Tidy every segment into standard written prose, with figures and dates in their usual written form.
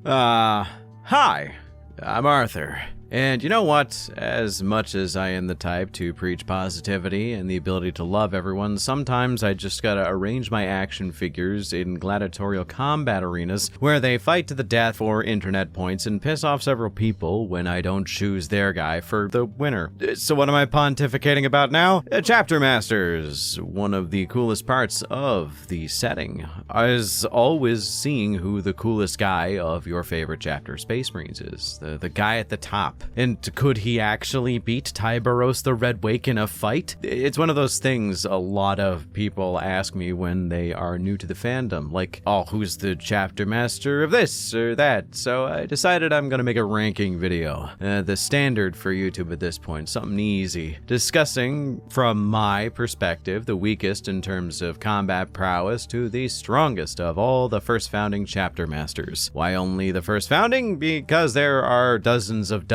Hi, I'm Arthur. And you know what? As much as I am the type to preach positivity and the ability to love everyone, sometimes I just gotta arrange my action figures in gladiatorial combat arenas where they fight to the death for internet points and piss off several people when I don't choose their guy for the winner. So what am I pontificating about now? Chapter Masters. One of the coolest parts of the setting is always seeing who the coolest guy of your favorite chapter Space Marines is. The guy at the top. And could he actually beat Tyberos the Red Wake in a fight? It's one of those things a lot of people ask me when they are new to the fandom, like, oh, who's the chapter master of this or that? So I decided I'm gonna make a ranking video. The standard for YouTube at this point, something easy. Discussing, from my perspective, the weakest in terms of combat prowess to the strongest of all the first founding chapter masters. Why only the first founding? Because there are dozens of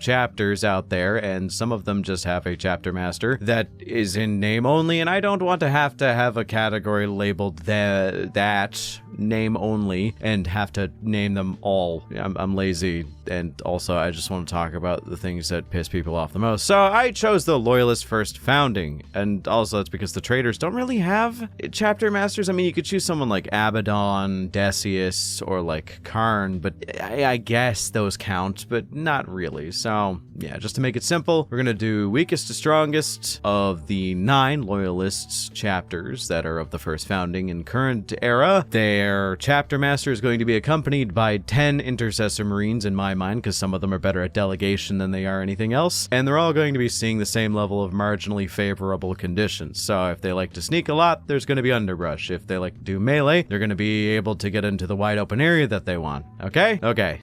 chapters out there, and some of them just have a chapter master that is in name only, and I don't want to have a category labeled that name only and have to name them all. I'm lazy, and also I just want to talk about the things that piss people off the most. So I chose the Loyalist first founding, and also it's because the traders don't really have chapter masters. I mean, you could choose someone like Abaddon, Decius, or like Karn, but I guess those count, but not really. So yeah, just to make it simple, we're gonna do weakest to strongest of the 9 Loyalists chapters that are of the first founding in current era. Their chapter master is going to be accompanied by 10 Intercessor Marines in my mind, because some of them are better at delegation than they are anything else, and they're all going to be seeing the same level of marginally favorable conditions. So if they like to sneak a lot, there's going to be underbrush. If they like to do melee, they're going to be able to get into the wide open area that they want. Okay? Okay.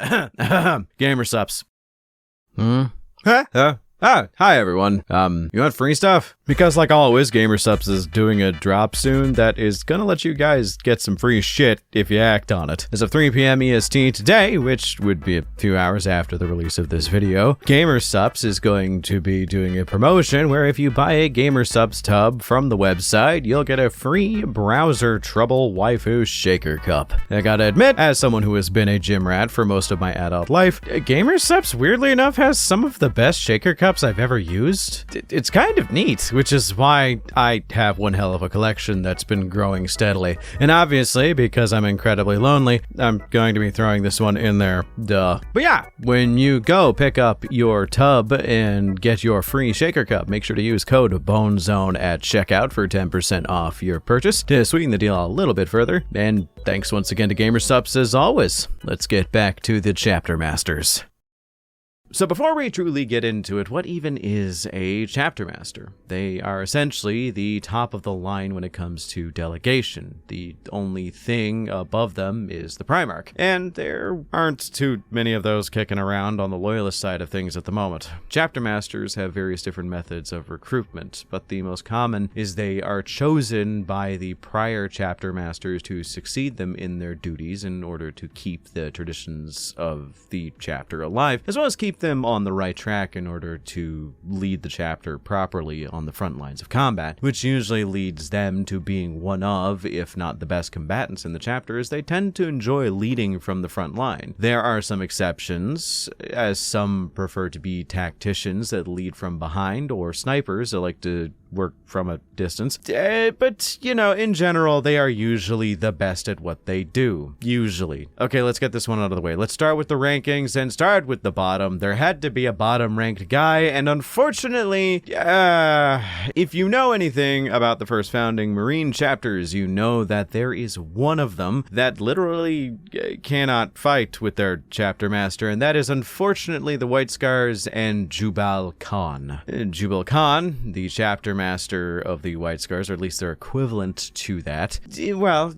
Gamer subs. Hi everyone. You want free stuff? Because like always, GamerSupps is doing a drop soon that is gonna let you guys get some free shit if you act on it. As of 3 p.m. EST today, which would be a few hours after the release of this video, GamerSupps is going to be doing a promotion where if you buy a GamerSupps tub from the website, you'll get a free browser trouble waifu shaker cup. I gotta admit, as someone who has been a gym rat for most of my adult life, GamerSupps weirdly enough has some of the best shaker cups I've ever used. It's kind of neat, which is why I have one hell of a collection that's been growing steadily. And obviously, because I'm incredibly lonely, I'm going to be throwing this one in there, duh. But yeah, when you go pick up your tub and get your free shaker cup, make sure to use code BONEZONE at checkout for 10% off your purchase to sweeten the deal a little bit further. And thanks once again to GamerSupps as always. Let's get back to the chapter masters. So before we truly get into it, what even is a chapter master? They are essentially the top of the line when it comes to delegation. The only thing above them is the Primarch, and there aren't too many of those kicking around on the Loyalist side of things at the moment. Chapter masters have various different methods of recruitment, but the most common is they are chosen by the prior chapter masters to succeed them in their duties in order to keep the traditions of the chapter alive, as well as keep them on the right track in order to lead the chapter properly on the front lines of combat, which usually leads them to being one of, if not the best combatants in the chapter, as they tend to enjoy leading from the front line. There are some exceptions, as some prefer to be tacticians that lead from behind, or snipers that like to work from a distance. But, you know, in general, they are usually the best at what they do. Usually. Okay, let's get this one out of the way. Let's start with the rankings and start with the bottom. There had to be a bottom-ranked guy, and unfortunately, if you know anything about the first founding Marine chapters, you know that there is one of them that literally cannot fight with their chapter master, and that is unfortunately the White Scars and Jubal Khan. Jubal Khan, the chapter master of the White Scars, or at least their equivalent to that. Well,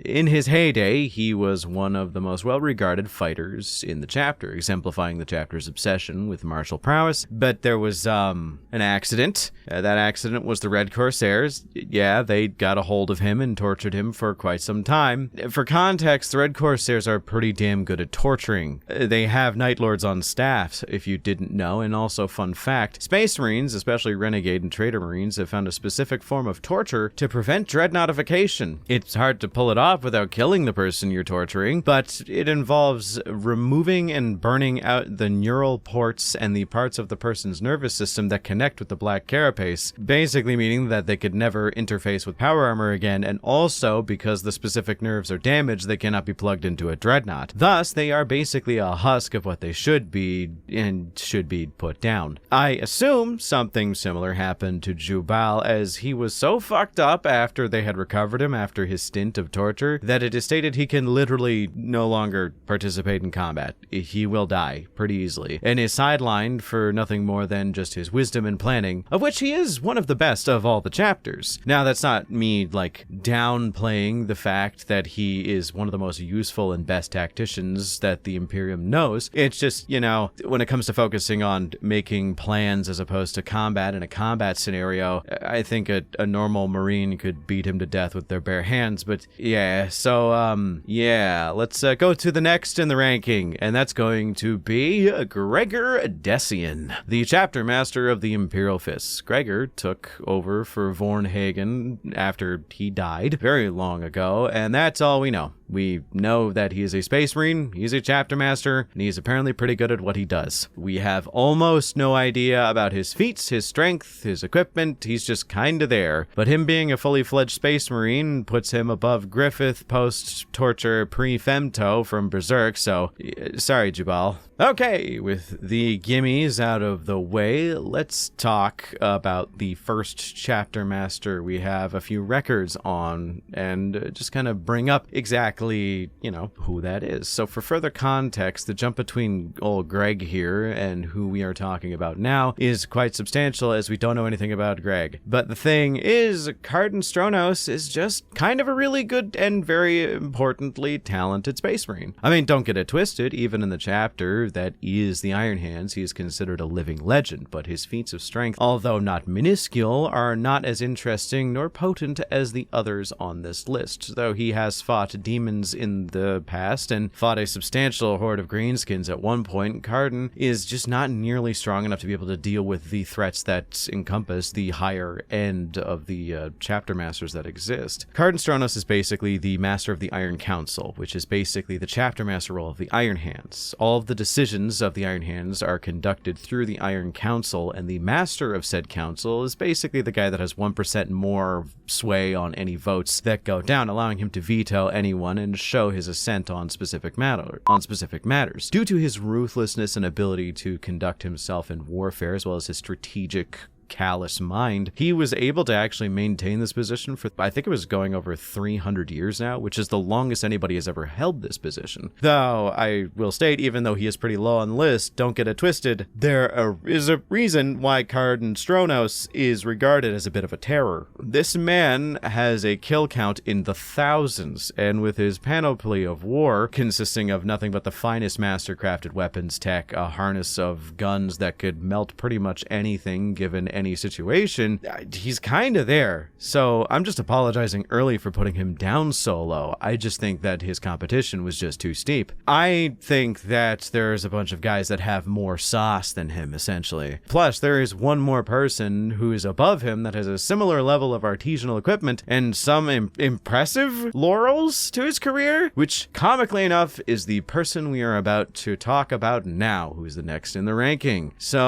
in his heyday, he was one of the most well-regarded fighters in the chapter, exemplifying the chapter's obsession with martial prowess. But there was an accident. That accident was the Red Corsairs. Yeah, they got a hold of him and tortured him for quite some time. For context, the Red Corsairs are pretty damn good at torturing. They have Night Lords on staff, if you didn't know, and also, fun fact, Space Marines, especially Renegade and infiltrator marines have found a specific form of torture to prevent dreadnoughtification. It's hard to pull it off without killing the person you're torturing, but it involves removing and burning out the neural ports and the parts of the person's nervous system that connect with the black carapace, basically meaning that they could never interface with power armor again, and also, because the specific nerves are damaged, they cannot be plugged into a dreadnought. Thus, they are basically a husk of what they should be, and should be put down. I assume something similar happened to Jubal, as he was so fucked up after they had recovered him after his stint of torture that it is stated he can literally no longer participate in combat. He will die pretty easily, and is sidelined for nothing more than just his wisdom and planning, of which he is one of the best of all the chapters. Now, that's not me, like, downplaying the fact that he is one of the most useful and best tacticians that the Imperium knows. It's just, you know, when it comes to focusing on making plans as opposed to combat in a combat scenario, I think a normal Marine could beat him to death with their bare hands. But yeah, so yeah, let's go to the next in the ranking, and that's going to be Gregor Dessian, the chapter master of the Imperial Fists. Gregor took over for Vornhagen after he died very long ago, and that's all we know. We know that he is a space marine, he's a chapter master, and he's apparently pretty good at what he does. We have almost no idea about his feats, his strength, his equipment. He's just kinda there. But him being a fully fledged space marine puts him above Griffith post-torture pre-femto from Berserk, so sorry, Jubal. Okay, with the gimmies out of the way, let's talk about the first chapter master we have a few records on, and just kind of bring up exactly, you know, who that is. So for further context, the jump between old Greg here and who we are talking about now is quite substantial, as we don't know anything about Greg. But the thing is, Kardon Stronos is just kind of a really good and very importantly talented space marine. I mean, don't get it twisted, even in the chapter that is the Iron Hands, he is considered a living legend, but his feats of strength, although not minuscule, are not as interesting nor potent as the others on this list, though he has fought demons in the past and fought a substantial horde of greenskins at one point. Kardon is just not nearly strong enough to be able to deal with the threats that encompass the higher end of the chapter masters that exist. Kardon Stronos is basically the master of the Iron Council, which is basically the chapter master role of the Iron Hands. All of the decisions of the Iron Hands are conducted through the Iron Council, and the master of said council is basically the guy that has 1% more sway on any votes that go down, allowing him to veto anyone and show his assent on specific matters. Due to his ruthlessness and ability to conduct himself in warfare, as well as his strategic callous mind, he was able to actually maintain this position for, I think it was going over 300 years now, which is the longest anybody has ever held this position. Though, I will state, even though he is pretty low on the list, don't get it twisted, there is a reason why Kardon Stronos is regarded as a bit of a terror. This man has a kill count in the thousands, and with his panoply of war, consisting of nothing but the finest master-crafted weapons tech, a harness of guns that could melt pretty much anything given any situation, he's kind of there. So I'm just apologizing early for putting him down so low. I just think that his competition was just too steep. I think that there's a bunch of guys that have more sauce than him, essentially. Plus, there is one more person who is above him that has a similar level of artisanal equipment and some impressive laurels to his career, which, comically enough, is the person we are about to talk about now, who's the next in the ranking. So,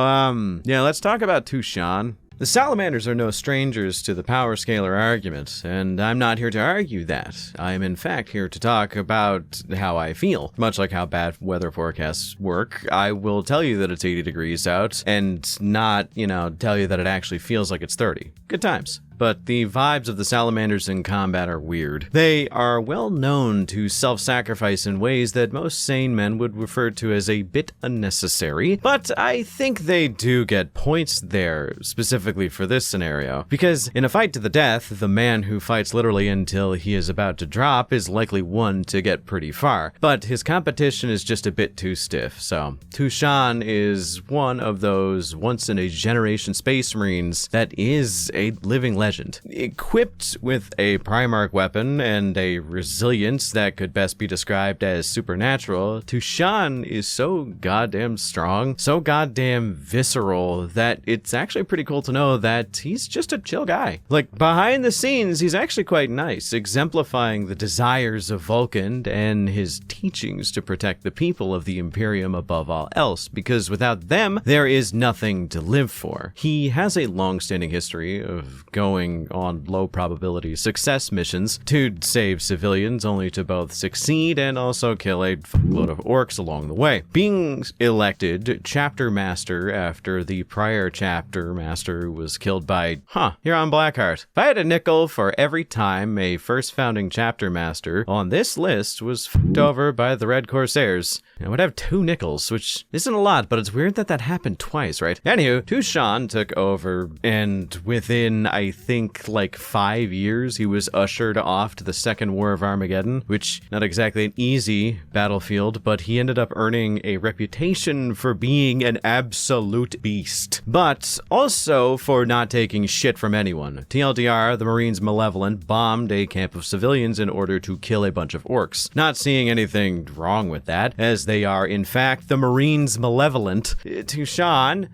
yeah, let's talk about Tushan. The Salamanders are no strangers to the power scalar argument, and I'm not here to argue that. I am in fact here to talk about how I feel. Much like how bad weather forecasts work, I will tell you that it's 80 degrees out, and not, tell you that it actually feels like it's 30. Good times. But the vibes of the Salamanders in combat are weird. They are well known to self-sacrifice in ways that most sane men would refer to as a bit unnecessary, but I think they do get points there, specifically for this scenario. Because in a fight to the death, the man who fights literally until he is about to drop is likely one to get pretty far, but his competition is just a bit too stiff, so Tushan is one of those once-in-a-generation space marines that is a living legend legend. Equipped with a Primarch weapon and a resilience that could best be described as supernatural, Tushan is so goddamn strong, so goddamn visceral, that it's actually pretty cool to know that he's just a chill guy. Like, behind the scenes, he's actually quite nice, exemplifying the desires of Vulcan and his teachings to protect the people of the Imperium above all else, because without them, there is nothing to live for. He has a long-standing history of going on low-probability success missions to save civilians, only to both succeed and also kill a fuckload of orcs along the way. Being elected chapter master after the prior chapter master was killed by, Huron Blackheart. If I had a nickel for every time a first founding chapter master on this list was fucked over by the Red Corsairs, I would have 2 nickels, which isn't a lot, but it's weird that that happened twice, right? Anywho, Tushan took over, and within, I think, like 5 years, he was ushered off to the Second War of Armageddon, which, not exactly an easy battlefield, but he ended up earning a reputation for being an absolute beast, but also for not taking shit from anyone. TLDR, the Marines Malevolent bombed a camp of civilians in order to kill a bunch of orcs. Not seeing anything wrong with that, as they are, in fact, the Marines Malevolent. Tushan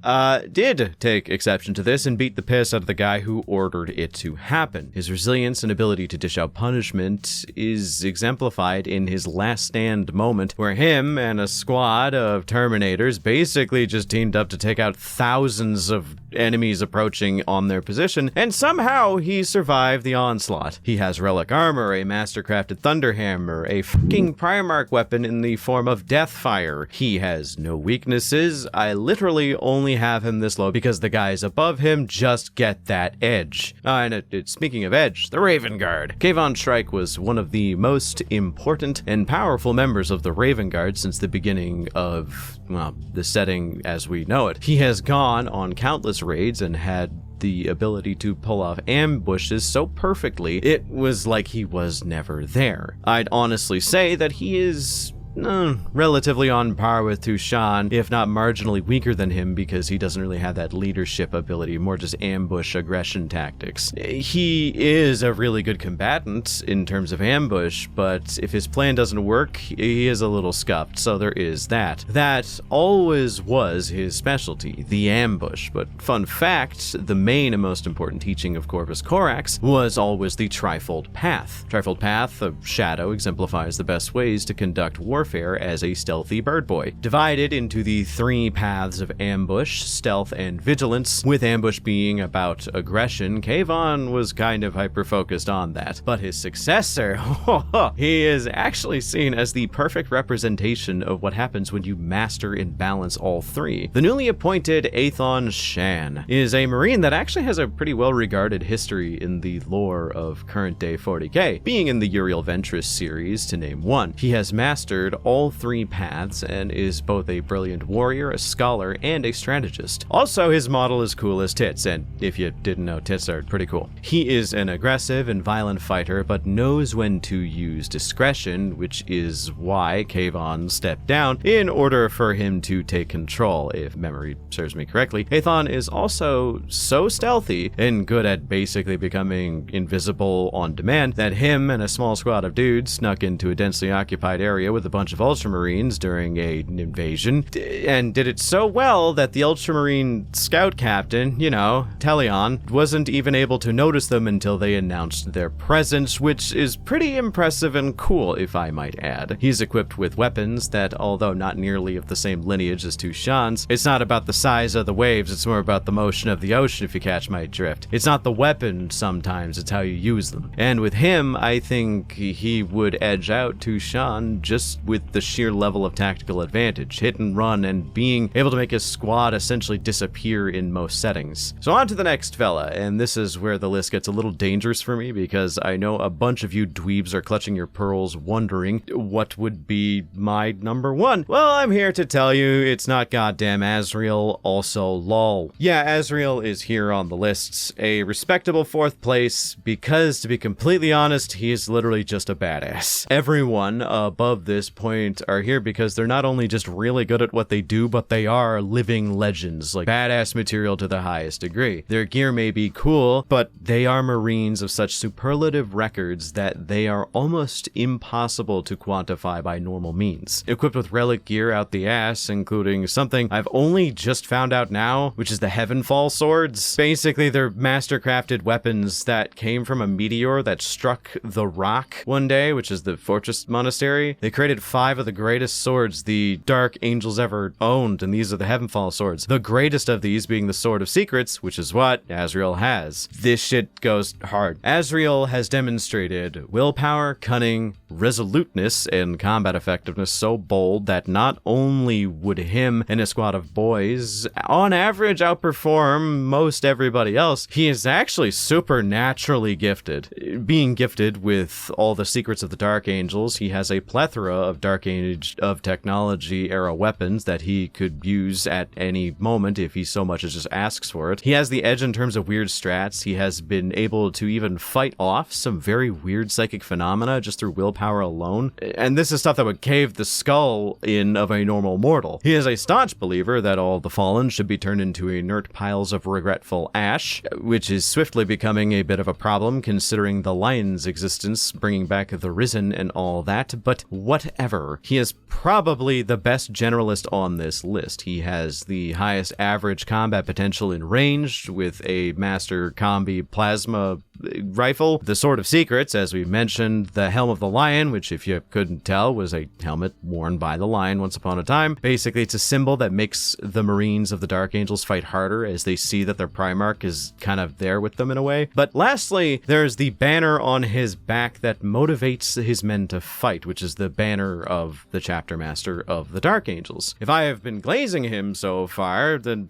did take exception to this and beat the piss out of the guy who ordered it to happen. His resilience and ability to dish out punishment is exemplified in his last stand moment, where him and a squad of Terminators basically just teamed up to take out thousands of enemies approaching on their position, and somehow he survived the onslaught. He has relic armor, a mastercrafted thunderhammer, a fucking Primarch weapon in the form of Deathfire. He has no weaknesses. I literally only have him this low because the guys above him just get that edge. Speaking of edge, the Raven Guard. Kayvon Shrike was one of the most important and powerful members of the Raven Guard since the beginning of, the setting as we know it. He has gone on countless raids and had the ability to pull off ambushes so perfectly, it was like he was never there. I'd honestly say that he is relatively on par with Tushan, if not marginally weaker than him, because he doesn't really have that leadership ability, more just ambush aggression tactics. He is a really good combatant in terms of ambush, but if his plan doesn't work, he is a little scuffed, so there is that. That always was his specialty, the ambush, but fun fact, the main and most important teaching of Corvus Corax was always the Trifold Path. Trifold Path of Shadow exemplifies the best ways to conduct warfare as a stealthy bird boy, divided into the 3 paths of ambush, stealth, and vigilance, with ambush being about aggression. Kayvon was kind of hyper-focused on that, but his successor, he is actually seen as the perfect representation of what happens when you master and balance all 3. The newly appointed Aethon Shan is a Marine that actually has a pretty well-regarded history in the lore of current-day 40k, being in the Uriel Ventress series, to name one. He has mastered all 3 paths and is both a brilliant warrior, a scholar, and a strategist. Also, his model is cool as tits, and if you didn't know, tits are pretty cool. He is an aggressive and violent fighter, but knows when to use discretion, which is why Kayvon stepped down in order for him to take control, if memory serves me correctly. Aethon is also so stealthy and good at basically becoming invisible on demand that him and a small squad of dudes snuck into a densely occupied area with a bunch of Ultramarines during an invasion, and did it so well that the Ultramarine scout captain, Telion, wasn't even able to notice them until they announced their presence, which is pretty impressive and cool, if I might add. He's equipped with weapons that, although not nearly of the same lineage as Tushan's, it's not about the size of the waves, it's more about the motion of the ocean, if you catch my drift. It's not the weapon sometimes, it's how you use them. And with him, I think he would edge out Tushan just with the sheer level of tactical advantage, hit and run, and being able to make his squad essentially disappear in most settings. So on to the next fella, and this is where the list gets a little dangerous for me, because I know a bunch of you dweebs are clutching your pearls wondering what would be my number 1. Well, I'm here to tell you it's not goddamn Azrael, also lol. Yeah, Azrael is here on the list, a respectable 4th place, because to be completely honest, he is literally just a badass. Everyone above this point point are here because they're not only just really good at what they do, but they are living legends, like badass material to the highest degree. Their gear may be cool, but they are Marines of such superlative records that they are almost impossible to quantify by normal means. Equipped with relic gear out the ass, including something I've only just found out now, which is the Heavenfall swords. Basically, they're master-crafted weapons that came from a meteor that struck the Rock one day, which is the fortress monastery. They created 5 of the greatest swords the Dark Angels ever owned, and these are the Heavenfall swords. The greatest of these being the Sword of Secrets, which is what Azrael has. This shit goes hard. Azrael has demonstrated willpower, cunning, resoluteness, and combat effectiveness so bold that not only would him and a squad of boys on average outperform most everybody else, he is actually supernaturally gifted. Being gifted with all the secrets of the Dark Angels, he has a plethora of Dark Age of Technology era weapons that he could use at any moment if he so much as just asks for it. He has the edge in terms of weird strats. He has been able to even fight off some very weird psychic phenomena just through willpower alone. And this is stuff that would cave the skull in of a normal mortal. He is a staunch believer that all the fallen should be turned into inert piles of regretful ash, which is swiftly becoming a bit of a problem considering the lion's existence, bringing back the risen and all that, but whatever. He is probably the best generalist on this list. He has the highest average combat potential in range with a master combi plasma rifle, the Sword of Secrets, as we mentioned, the Helm of the Lion, which if you couldn't tell was a helmet worn by the lion once upon a time. Basically, it's a symbol that makes the Marines of the Dark Angels fight harder as they see that their Primarch is kind of there with them in a way. But lastly, there's the banner on his back that motivates his men to fight, which is the banner of the Chapter Master of the Dark Angels. If I have been glazing him so far, then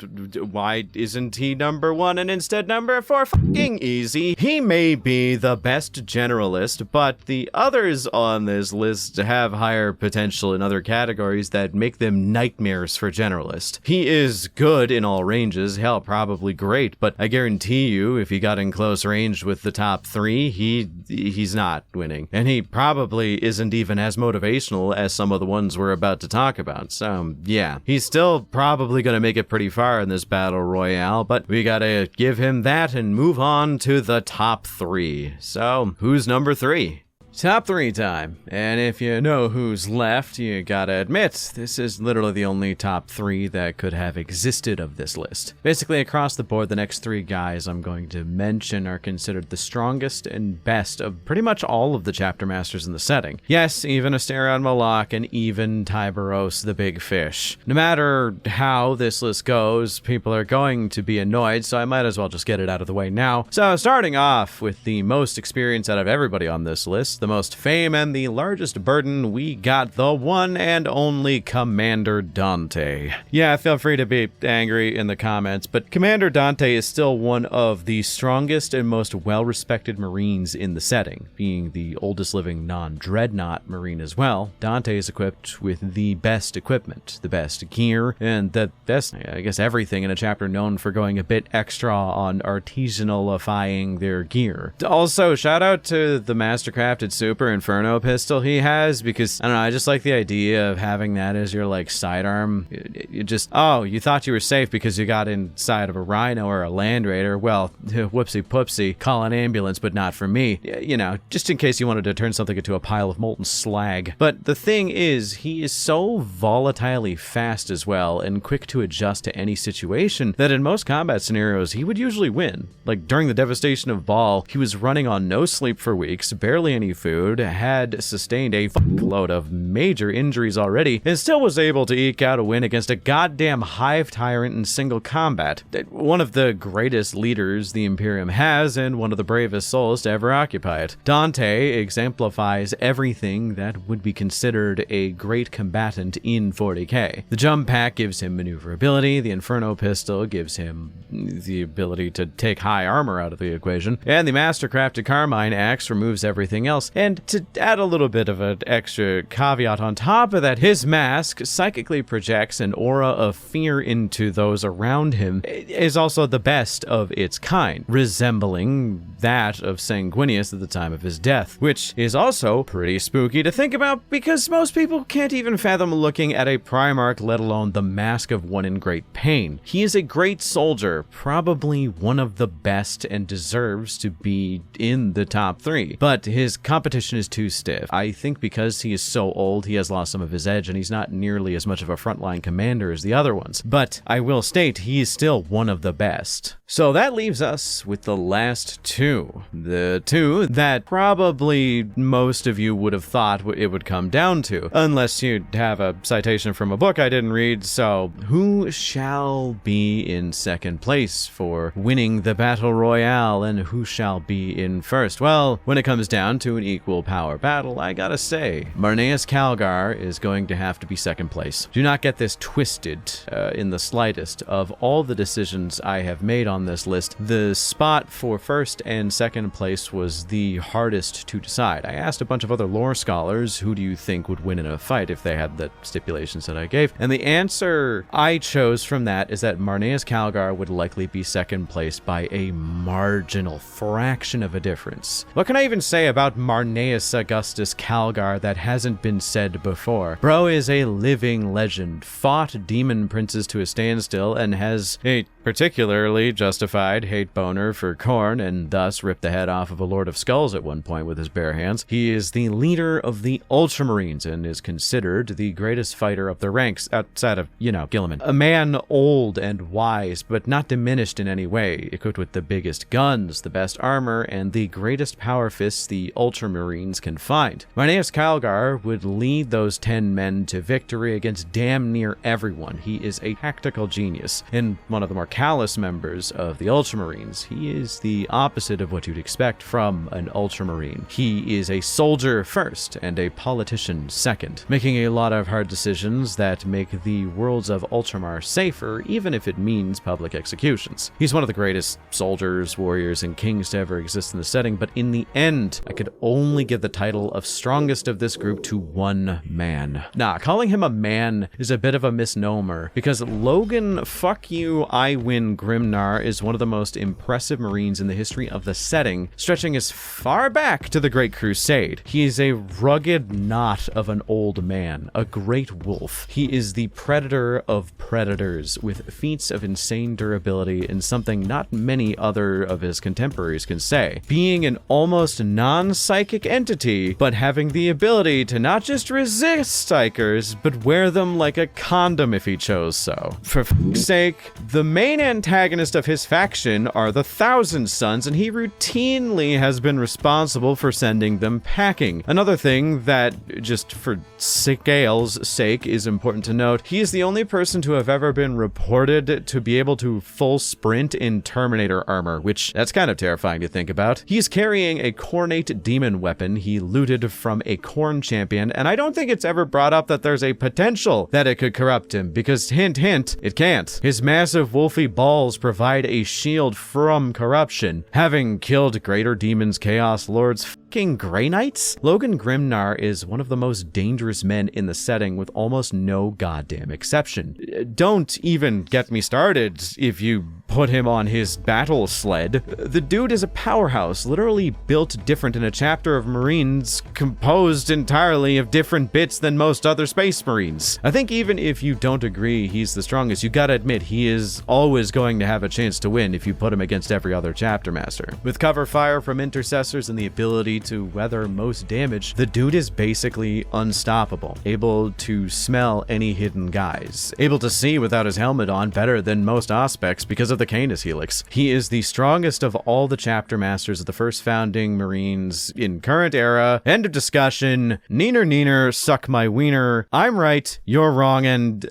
why isn't he number 1 and instead number 4? Fucking easy. He may be the best generalist, but the others on this list have higher potential in other categories that make them nightmares for generalist. He is good in all ranges, hell, probably great, but I guarantee you, if he got in close range with the top 3, he's not winning. And he probably isn't even as motivational as some of the ones we're about to talk about. So, yeah, he's still probably gonna make it pretty far in this battle royale, but we gotta give him that and move on to the top 3. So, who's number 3? Top 3 time. And if you know who's left, you gotta admit, this is literally the only top 3 that could have existed of this list. Basically, across the board, the next 3 guys I'm going to mention are considered the strongest and best of pretty much all of the chapter masters in the setting. Yes, even Asterion Malak and even Tyberos the Big Fish. No matter how this list goes, people are going to be annoyed, so I might as well just get it out of the way now. So, starting off with the most experience out of everybody on this list, the most fame and the largest burden, we got the one and only Commander Dante. Yeah, feel free to be angry in the comments, but Commander Dante is still one of the strongest and most well-respected Marines in the setting. Being the oldest living non-dreadnought Marine as well, Dante is equipped with the best equipment, the best gear, and the best, I guess, everything in a chapter known for going a bit extra on artisanalifying their gear. Also, shout out to the mastercrafted Super Inferno pistol he has, because I don't know, I just like the idea of having that as your like sidearm. You just, oh, you thought you were safe because you got inside of a Rhino or a Land Raider. Well, whoopsie poopsie, call an ambulance, but not for me. You know, just in case you wanted to turn something into a pile of molten slag. But the thing is, he is so volatilely fast as well and quick to adjust to any situation that in most combat scenarios he would usually win. Like during the devastation of Baal, he was running on no sleep for weeks, barely any food, had sustained a fuckload of major injuries already, and still was able to eke out a win against a goddamn hive tyrant in single combat. One of the greatest leaders the Imperium has, and one of the bravest souls to ever occupy it. Dante exemplifies everything that would be considered a great combatant in 40k. The jump pack gives him maneuverability, the Inferno pistol gives him the ability to take high armor out of the equation, and the mastercrafted Carmine axe removes everything else. And to add a little bit of an extra caveat on top of that, his mask psychically projects an aura of fear into those around him. It is also the best of its kind, resembling that of Sanguinius at the time of his death, which is also pretty spooky to think about because most people can't even fathom looking at a Primarch, let alone the mask of one in great pain. He is a great soldier, probably one of the best, and deserves to be in the top 3, but his competition is too stiff. I think because he is so old, he has lost some of his edge, and he's not nearly as much of a frontline commander as the other ones, but I will state he is still one of the best. So that leaves us with the last 2. The 2 that probably most of you would have thought it would come down to, unless you have a citation from a book I didn't read. So who shall be in second place for winning the Battle Royale, and who shall be in first? Well, when it comes down to an equal power battle, I gotta say, Marneus Calgar is going to have to be second place. Do not get this twisted in the slightest. Of all the decisions I have made on this list, the spot for first and second place was the hardest to decide. I asked a bunch of other lore scholars, who do you think would win in a fight if they had the stipulations that I gave? And the answer I chose from that is that Marneus Calgar would likely be second place by a marginal fraction of a difference. What can I even say about Marneus Augustus Calgar that hasn't been said before? Bro is a living legend, fought demon princes to a standstill, and has a particularly justified hate boner for Khorne, and thus ripped the head off of a Lord of Skulls at one point with his bare hands. He is the leader of the Ultramarines and is considered the greatest fighter of the ranks outside of, Gilliman. A man old and wise, but not diminished in any way, equipped with the biggest guns, the best armor, and the greatest power fists the Ultramarines can find. Marneus Calgar would lead those 10 men to victory against damn near everyone. He is a tactical genius, and one of the more callous members of the Ultramarines. He is the opposite of what you'd expect from an Ultramarine. He is a soldier first and a politician second, making a lot of hard decisions that make the worlds of Ultramar safer, even if it means public executions. He's one of the greatest soldiers, warriors, and kings to ever exist in the setting, but in the end, I could only give the title of strongest of this group to one man. Nah, calling him a man is a bit of a misnomer, because Logan fuck you, I win Grimnar is one of the most impressive Marines in the history of the setting, stretching as far back to the Great Crusade. He is a rugged knot of an old man, a great wolf. He is the predator of predators, with feats of insane durability and something not many other of his contemporaries can say. Being an almost non-psychic entity, but having the ability to not just resist psychers, but wear them like a condom if he chose so. For f***'s sake, the main antagonist of his faction are the Thousand Sons, and he routinely has been responsible for sending them packing. Another thing that, just for scale's sake, is important to note, he is the only person to have ever been reported to be able to full sprint in Terminator armor, which that's kind of terrifying to think about. He's carrying a Khornate demon weapon he looted from a Khorne champion, and I don't think it's ever brought up that there's a potential that it could corrupt him, because hint hint, it can't. His massive wolfy balls provide a shield from corruption. Having killed Greater Demons, Chaos Lords, fucking Grey Knights? Logan Grimnar is one of the most dangerous men in the setting, with almost no goddamn exception. Don't even get me started if you put him on his battle sled. The dude is a powerhouse, literally built different in a chapter of Marines composed entirely of different bits than most other Space Marines. I think even if you don't agree he's the strongest, you gotta admit he is always going to have a chance to win if you put him against every other chapter master. With cover fire from intercessors and the ability to weather most damage, the dude is basically unstoppable, able to smell any hidden guys, able to see without his helmet on better than most Auspex because of the Canis Helix. He is the strongest of all the chapter masters of the first founding Marines in current era. End of discussion. Neener, suck my wiener. I'm right, you're wrong, and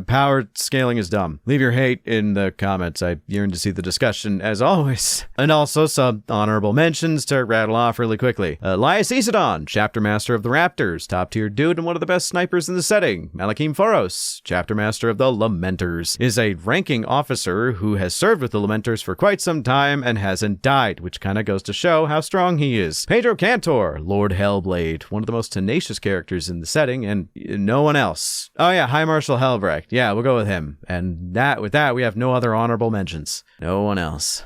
power scaling is dumb. Leave your hate in the comments. I yearn to see the discussion as always. And also some honorable mentions to rattle off really quickly. Elias Isidon, chapter master of the Raptors, top tier dude and one of the best snipers in the setting. Malakim Foros, chapter master of the Lamenters, is a ranking officer who has served with the Lamenters for quite some time and hasn't died, which kind of goes to show how strong he is. Pedro Cantor, Lord Hellblade, one of the most tenacious characters in the setting, and no one else. Oh yeah, High Marshal Helbrecht. Yeah, we'll go with him. And with that, we have no other honorable mentions. No one else.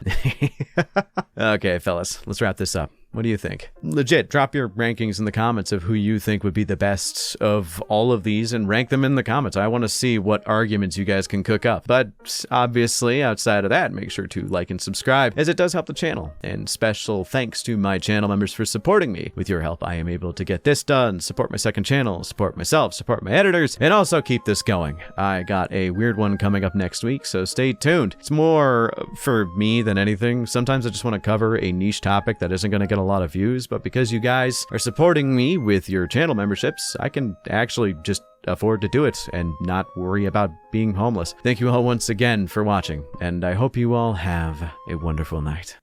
Okay, fellas, let's wrap this up. What do you think? Legit, drop your rankings in the comments of who you think would be the best of all of these and rank them in the comments. I want to see what arguments you guys can cook up. But obviously, outside of that, make sure to like and subscribe, as it does help the channel. And special thanks to my channel members for supporting me. With your help, I am able to get this done, support my second channel, support myself, support my editors, and also keep this going. I got a weird one coming up next week, so stay tuned. It's more for me than anything. Sometimes I just want to cover a niche topic that isn't going to get a lot of views, but because you guys are supporting me with your channel memberships, I can actually just afford to do it and not worry about being homeless. Thank you all once again for watching, and I hope you all have a wonderful night.